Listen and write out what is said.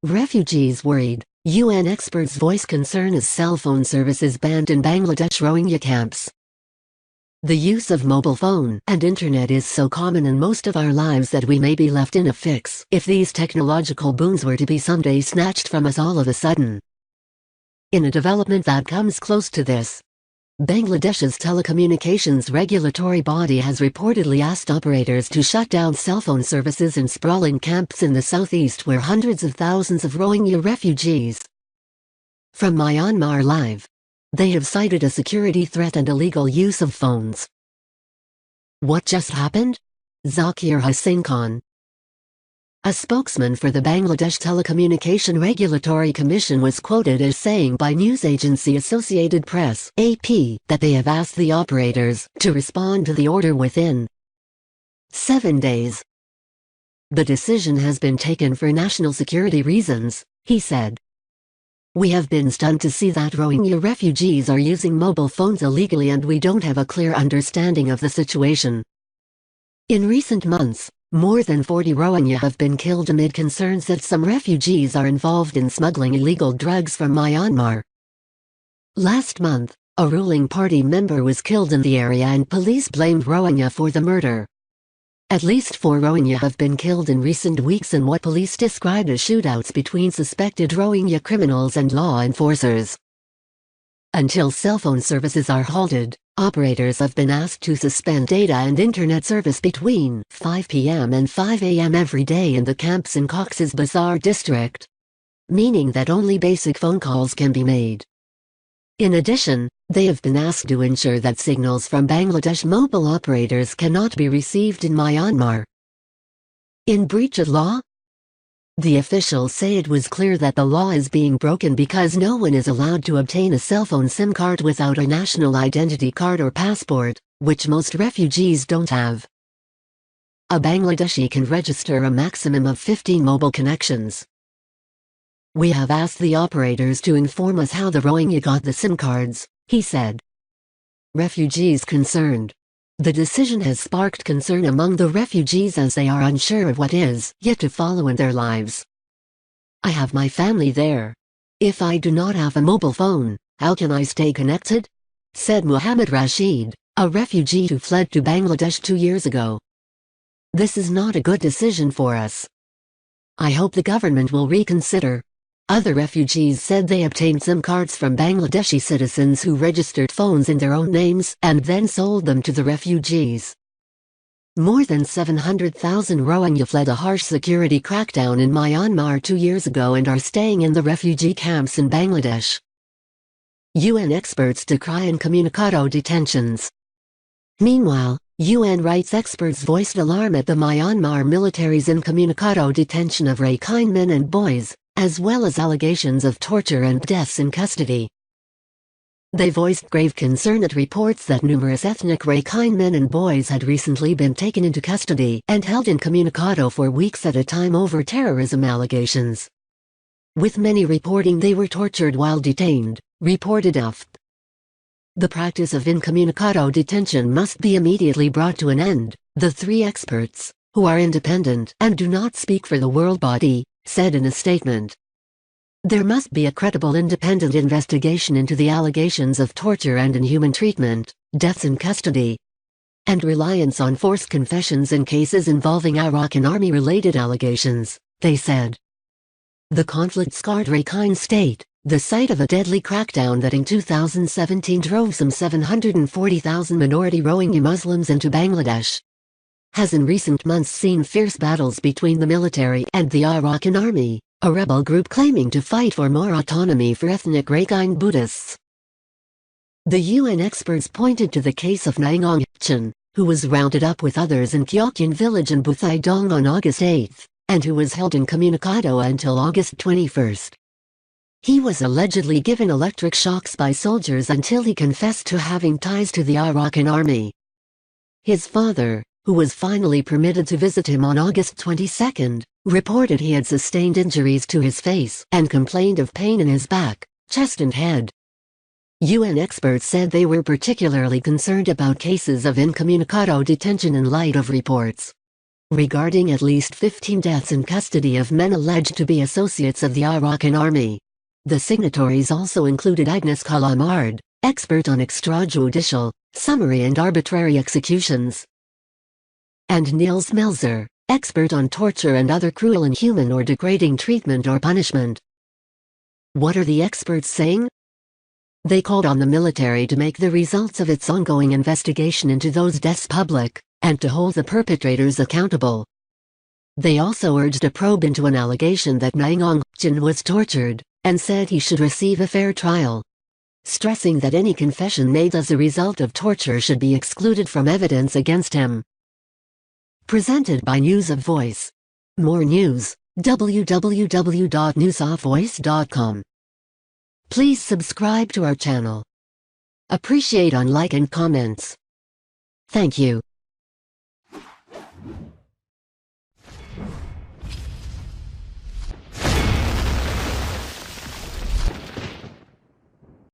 Refugees worried. UN experts voice concern as cell phone services banned in Bangladesh Rohingya camps. The use of mobile phone and internet is so common in most of our lives that we may be left in a fix if these technological boons were to be someday snatched from us all of a sudden. In a development that comes close to this, Bangladesh's telecommunications regulatory body has reportedly asked operators to shut down cell phone services in sprawling camps in the southeast where hundreds of thousands of Rohingya refugees. From Myanmar Live, they have cited a security threat and illegal use of phones. What just happened? Zakir Hussain Khan, a spokesman for the Bangladesh Telecommunication Regulatory Commission, was quoted as saying by news agency Associated Press (AP) that they have asked the operators to respond to the order within 7 days. The decision has been taken for national security reasons, he said. We have been stunned to see that Rohingya refugees are using mobile phones illegally and we don't have a clear understanding of the situation. In recent months, more than 40 Rohingya have been killed amid concerns that some refugees are involved in smuggling illegal drugs from Myanmar. Last month, a ruling party member was killed in the area and police blamed Rohingya for the murder. At least 4 Rohingya have been killed in recent weeks in what police described as shootouts between suspected Rohingya criminals and law enforcers. Until cell phone services are halted, operators have been asked to suspend data and internet service between 5 p.m. and 5 a.m. every day in the camps in Cox's Bazar district, meaning that only basic phone calls can be made. In addition, they have been asked to ensure that signals from Bangladesh mobile operators cannot be received in Myanmar. In breach of law? The officials say it was clear that the law is being broken because no one is allowed to obtain a cell phone SIM card without a national identity card or passport, which most refugees don't have. A Bangladeshi can register a maximum of 15 mobile connections. We have asked the operators to inform us how the Rohingya got the SIM cards, he said. Refugees concerned. The decision has sparked concern among the refugees as they are unsure of what is yet to follow in their lives. I have my family there. If I do not have a mobile phone, how can I stay connected? Said Muhammad Rashid, a refugee who fled to Bangladesh 2 years ago. This is not a good decision for us. I hope the government will reconsider. Other refugees said they obtained SIM cards from Bangladeshi citizens who registered phones in their own names and then sold them to the refugees. More than 700,000 Rohingya fled a harsh security crackdown in Myanmar 2 years ago and are staying in the refugee camps in Bangladesh. UN experts decry incommunicado detentions. Meanwhile, UN rights experts voiced alarm at the Myanmar military's incommunicado detention of Rakhine men and boys, as well as allegations of torture and deaths in custody. They voiced grave concern at reports that numerous ethnic Rakhine men and boys had recently been taken into custody and held incommunicado for weeks at a time over terrorism allegations. With many reporting they were tortured while detained, reported AFP. The practice of incommunicado detention must be immediately brought to an end, the 3 experts, who are independent and do not speak for the world body, said in a statement. There must be a credible independent investigation into the allegations of torture and inhuman treatment, deaths in custody, and reliance on forced confessions in cases involving Arakan army-related allegations, they said. The conflict-scarred Rakhine State, the site of a deadly crackdown that in 2017 drove some 740,000 minority Rohingya Muslims into Bangladesh, has in recent months seen fierce battles between the military and the Arakan army, a rebel group claiming to fight for more autonomy for ethnic Rakhine Buddhists. The UN experts pointed to the case of Naingong Chen, who was rounded up with others in Kyokyun village in Buthaidong on August 8, and who was held incommunicado until August 21. He was allegedly given electric shocks by soldiers until he confessed to having ties to the Arakan army. His father, who was finally permitted to visit him on August 22, reported he had sustained injuries to his face and complained of pain in his back, chest and head. UN experts said they were particularly concerned about cases of incommunicado detention in light of reports regarding at least 15 deaths in custody of men alleged to be associates of the Arakan army. The signatories also included Agnes Kalamard, expert on extrajudicial, summary and arbitrary executions, and Niels Melzer, expert on torture and other cruel, inhuman or degrading treatment or punishment. What are the experts saying? They called on the military to make the results of its ongoing investigation into those deaths public, and to hold the perpetrators accountable. They also urged a probe into an allegation that Mang Aung Hlaing was tortured, and said he should receive a fair trial, stressing that any confession made as a result of torture should be excluded from evidence against him. Presented by News of Voice. More news, www.newsofvoice.com. Please subscribe to our channel. Appreciate on like and comments. Thank you.